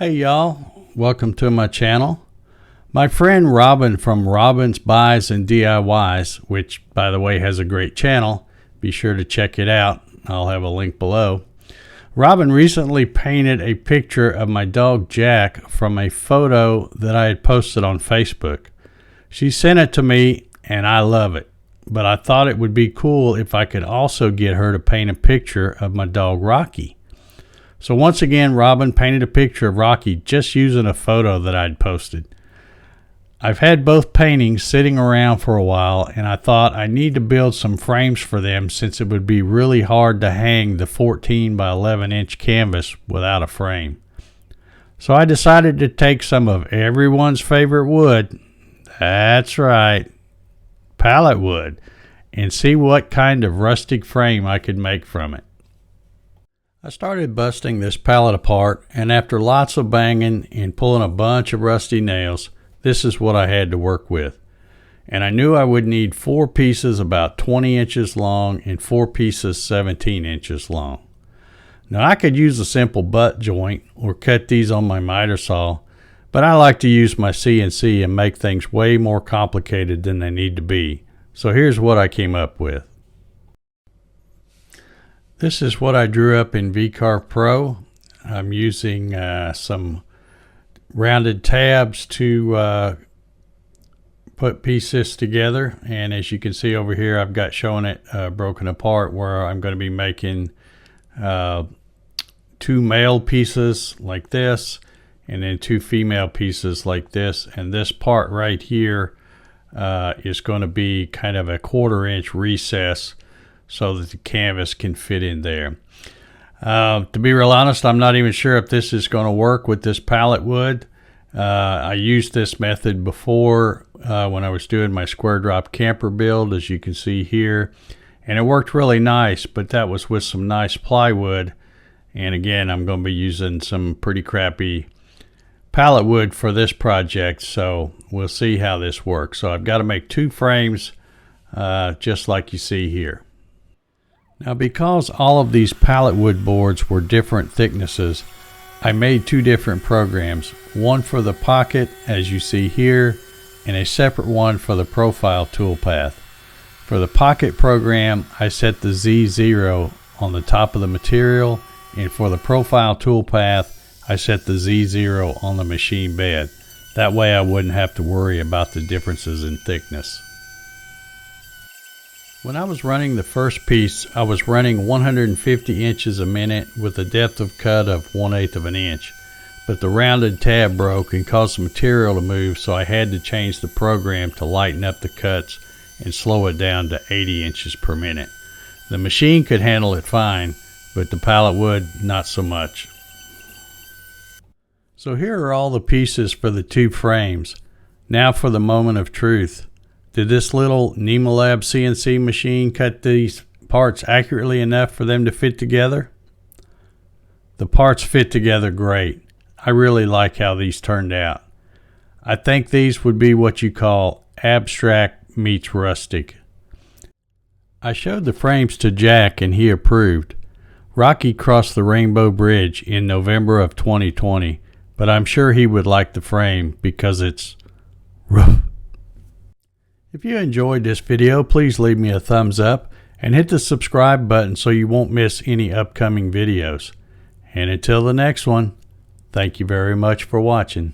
Hey y'all, welcome to my channel. My friend Robin from Robin's Buys and DIYs, which by the way has a great channel, be sure to check it out. I'll have a link below. Robin recently painted a picture of my dog Jack from a photo that I had posted on Facebook. She sent it to me and I love it, but I thought it would be cool if I could also get her to paint a picture of my dog Rocky. So once again, Robin painted a picture of Rocky just using a photo that I'd posted. I've had both paintings sitting around for a while, and I thought I need to build some frames for them since it would be really hard to hang the 14 by 11 inch canvas without a frame. So I decided to take some of everyone's favorite wood, that's right, pallet wood, and see what kind of rustic frame I could make from it. I started busting this pallet apart, and after lots of banging and pulling a bunch of rusty nails, this is what I had to work with. And I knew I would need 4 pieces about 20 inches long and 4 pieces 17 inches long. Now I could use a simple butt joint or cut these on my miter saw, but I like to use my CNC and make things way more complicated than they need to be. So here's what I came up with. This is what I drew up in VCarve Pro. I'm using some rounded tabs to put pieces together, and as you can see over here, I've got showing it broken apart where I'm going to be making 2 male pieces like this and then 2 female pieces like this, and this part right here is going to be kind of a 1/4 inch recess so that the canvas can fit in there. To be real honest, I'm not even sure if this is going to work with this pallet wood. I used this method before when I was doing my square drop camper build, as you can see here, and it worked really nice, but that was with some nice plywood. And again, I'm going to be using some pretty crappy pallet wood for this project, so we'll see how this works. So I've got to make 2 frames just like you see here. Now, because all of these pallet wood boards were different thicknesses, I made 2 different programs, one for the pocket as you see here, and a separate one for the profile toolpath. For the pocket program, I set the Z0 on the top of the material, and for the profile toolpath, I set the Z0 on the machine bed. That way I wouldn't have to worry about the differences in thickness. When I was running the first piece, I was running 150 inches a minute with a depth of cut of 1/8 of an inch. But the rounded tab broke and caused the material to move, so I had to change the program to lighten up the cuts and slow it down to 80 inches per minute. The machine could handle it fine, but the pallet wood not so much. So here are all the pieces for the 2 frames. Now for the moment of truth. Did this little NemaLab CNC machine cut these parts accurately enough for them to fit together? The parts fit together great. I really like how these turned out. I think these would be what you call abstract meets rustic. I showed the frames to Jack and he approved. Rocky crossed the Rainbow Bridge in November of 2020, but I'm sure he would like the frame because it's rough. If you enjoyed this video, please leave me a thumbs up and hit the subscribe button so you won't miss any upcoming videos. And until the next one, thank you very much for watching.